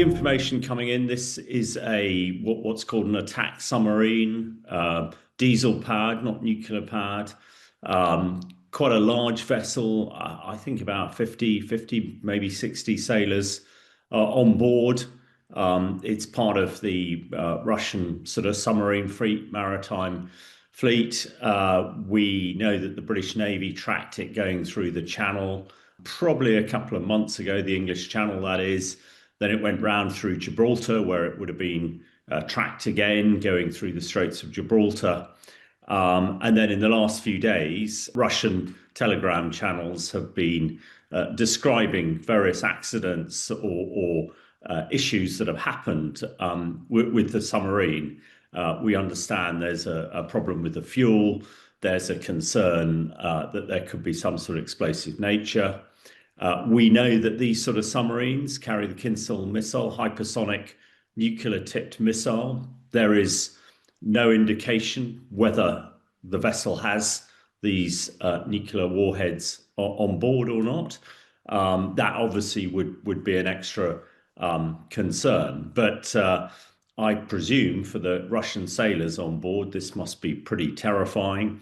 information coming in, this is what's called an attack submarine, diesel powered, not nuclear powered. Quite a large vessel. I think about 50, maybe 60 sailors on board. It's part of the Russian sort of submarine fleet, maritime fleet. We know that the British Navy tracked it going through the Channel probably a couple of months ago, the English Channel, that is. Then it went round through Gibraltar, where it would have been tracked again, going through the Straits of Gibraltar. And then in the last few days, Russian telegram channels have been describing various accidents or issues that have happened with the submarine. We understand there's a problem with the fuel. There's a concern that there could be some sort of explosive nature. We know that these sort of submarines carry the Kinzhal missile, hypersonic nuclear-tipped missile. There is no indication whether the vessel has these nuclear warheads on board or not. That obviously would be an extra concern. But I presume for the Russian sailors on board, this must be pretty terrifying.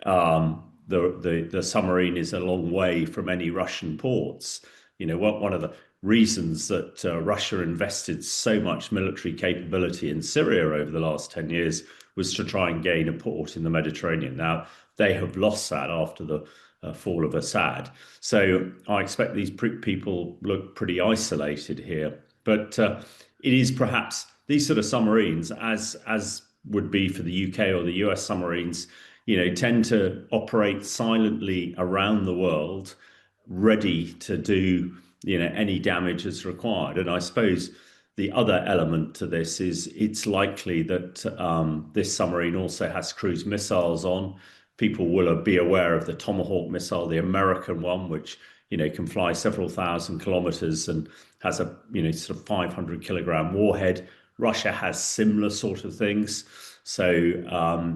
The submarine is a long way from any Russian ports. You know, one of the reasons that Russia invested so much military capability in Syria over the last 10 years was to try and gain a port in the Mediterranean. Now, they have lost that after the fall of Assad. So I expect these people look pretty isolated here. But it is perhaps these sort of submarines, as would be for the UK or the US submarines, you know, tend to operate silently around the world, ready to do, you know, any damage as required. And I suppose the other element to this is it's likely that this submarine also has cruise missiles on. People will be aware of the Tomahawk missile, the American one, which, you know, can fly several thousand kilometers and has a, you know, sort of 500-kilogram warhead. Russia has similar sort of things. So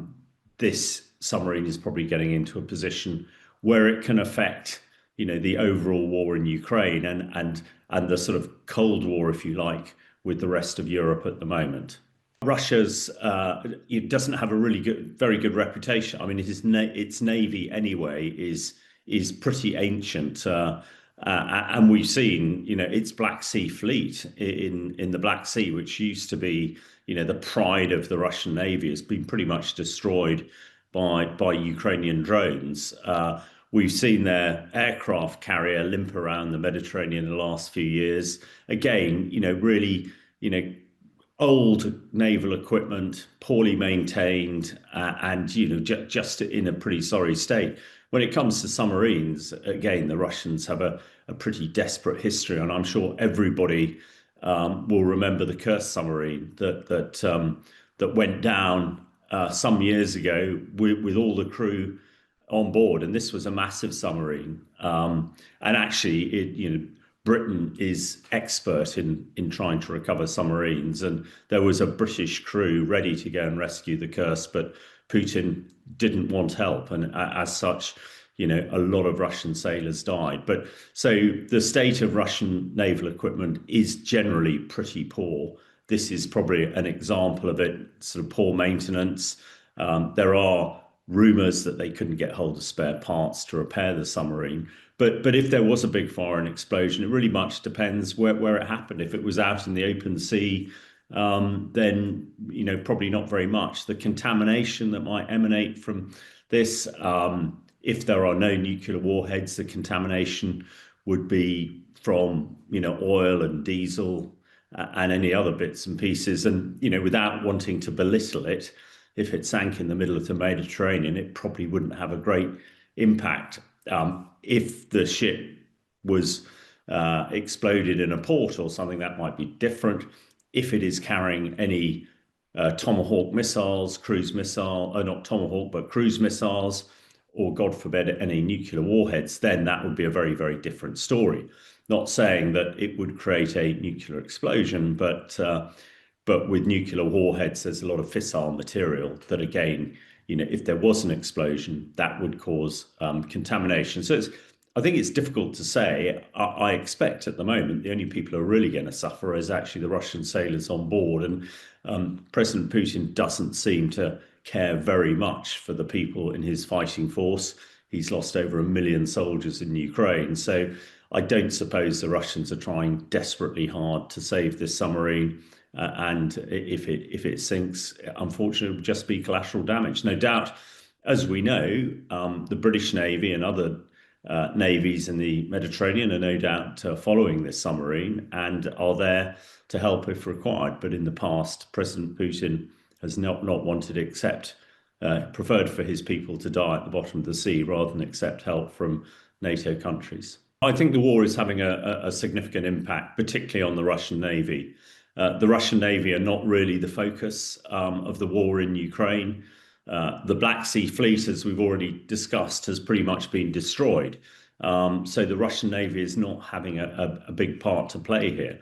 this submarine is probably getting into a position where it can affect, you know, the overall war in Ukraine and the sort of Cold War, if you like, with the rest of Europe at the moment. Russia's it doesn't have a very good reputation. I mean, its navy anyway is pretty ancient, and we've seen, you know, its Black Sea fleet in the Black Sea, which used to be, you know, the pride of the Russian Navy, has been pretty much destroyed by Ukrainian drones. We've seen their aircraft carrier limp around the Mediterranean in the last few years. Again, you know, really, you know, old naval equipment, poorly maintained, and, you know, just in a pretty sorry state. When it comes to submarines, again, the Russians have a pretty desperate history, and I'm sure everybody will remember the Kursk submarine that went down some years ago with all the crew on board, and this was a massive submarine. And actually, you know, Britain is expert in trying to recover submarines, and there was a British crew ready to go and rescue the Kursk, but Putin didn't want help, and as such, you know, a lot of Russian sailors died. But so the state of Russian naval equipment is generally pretty poor. This is probably an example of it, sort of poor maintenance. There are rumours that they couldn't get hold of spare parts to repair the submarine. But if there was a big fire and explosion, it really much depends where it happened. If it was out in the open sea, then, you know, probably not very much. The contamination that might emanate from this, if there are no nuclear warheads, the contamination would be from, you know, oil and diesel and any other bits and pieces. And, you know, without wanting to belittle it, if it sank in the middle of the Mediterranean, it probably wouldn't have a great impact. If the ship was exploded in a port or something, that might be different. If it is carrying any Tomahawk missiles, cruise missile, not Tomahawk, but cruise missiles, or God forbid, any nuclear warheads, then that would be a very, very different story. Not saying that it would create a nuclear explosion, but with nuclear warheads, there's a lot of fissile material that, again, you know, if there was an explosion, that would cause contamination. So I think it's difficult to say. I expect at the moment the only people who are really going to suffer is actually the Russian sailors on board, and President Putin doesn't seem to care very much for the people in his fighting force. He's lost over 1 million soldiers in Ukraine, so I don't suppose the Russians are trying desperately hard to save this submarine. And if it sinks, unfortunately, it will just be collateral damage. No doubt, as we know, the British Navy and other navies in the Mediterranean are no doubt following this submarine and are there to help if required. But in the past, President Putin has not wanted to accept, preferred for his people to die at the bottom of the sea rather than accept help from NATO countries. I think the war is having a significant impact, particularly on the Russian Navy. The Russian Navy are not really the focus of the war in Ukraine. The Black Sea Fleet, as we've already discussed, has pretty much been destroyed. So the Russian Navy is not having a big part to play here.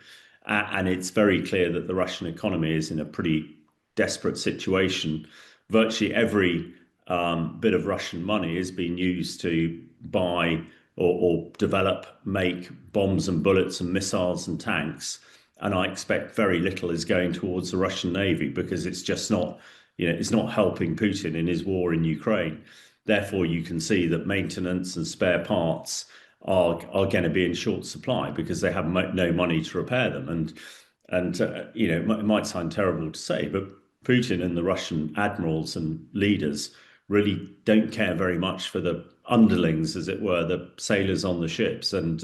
And it's very clear that the Russian economy is in a pretty desperate situation. Virtually every bit of Russian money is being used to buy or develop, make bombs and bullets and missiles and tanks. And I expect very little is going towards the Russian Navy because it's just not, it's not helping Putin in his war in Ukraine. Therefore, you can see that maintenance and spare parts are going to be in short supply because they have no money to repair them. And it might sound terrible to say, but Putin and the Russian admirals and leaders really don't care very much for the underlings, as it were, the sailors on the ships. And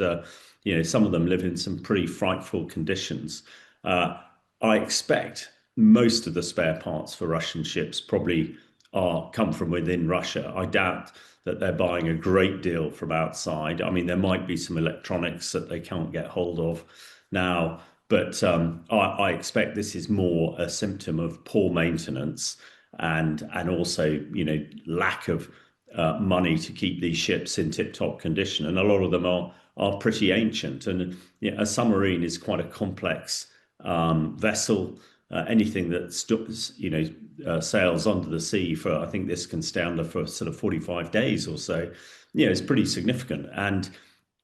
some of them live in some pretty frightful conditions. I expect most of the spare parts for Russian ships probably come from within Russia. I doubt that they're buying a great deal from outside. I mean, there might be some electronics that they can't get hold of now, but I expect this is more a symptom of poor maintenance and also, lack of money to keep these ships in tip-top condition. And a lot of them are pretty ancient. And a submarine is quite a complex vessel. Anything that sails under the sea for, I think this can stay under for sort of 45 days or so, it's pretty significant. And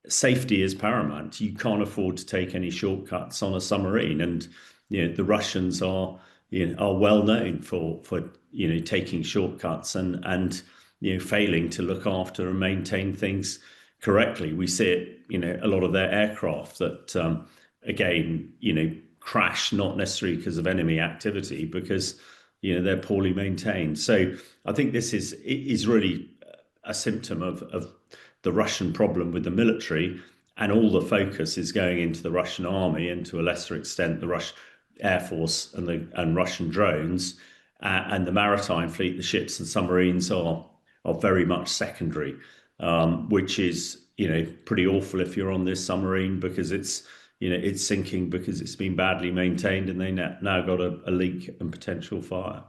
safety is paramount. You can't afford to take any shortcuts on a submarine. And the Russians are well known for taking shortcuts and failing to look after and maintain things correctly. We see it, a lot of their aircraft that again, crash, not necessarily because of enemy activity, because they're poorly maintained. So I think this is really a symptom of the Russian problem with the military, and all the focus is going into the Russian army and to a lesser extent the Russian Air Force and Russian drones, and the maritime fleet, the ships and submarines are very much secondary, which is pretty awful if you're on this submarine because it's sinking because it's been badly maintained and they now got a leak and potential fire.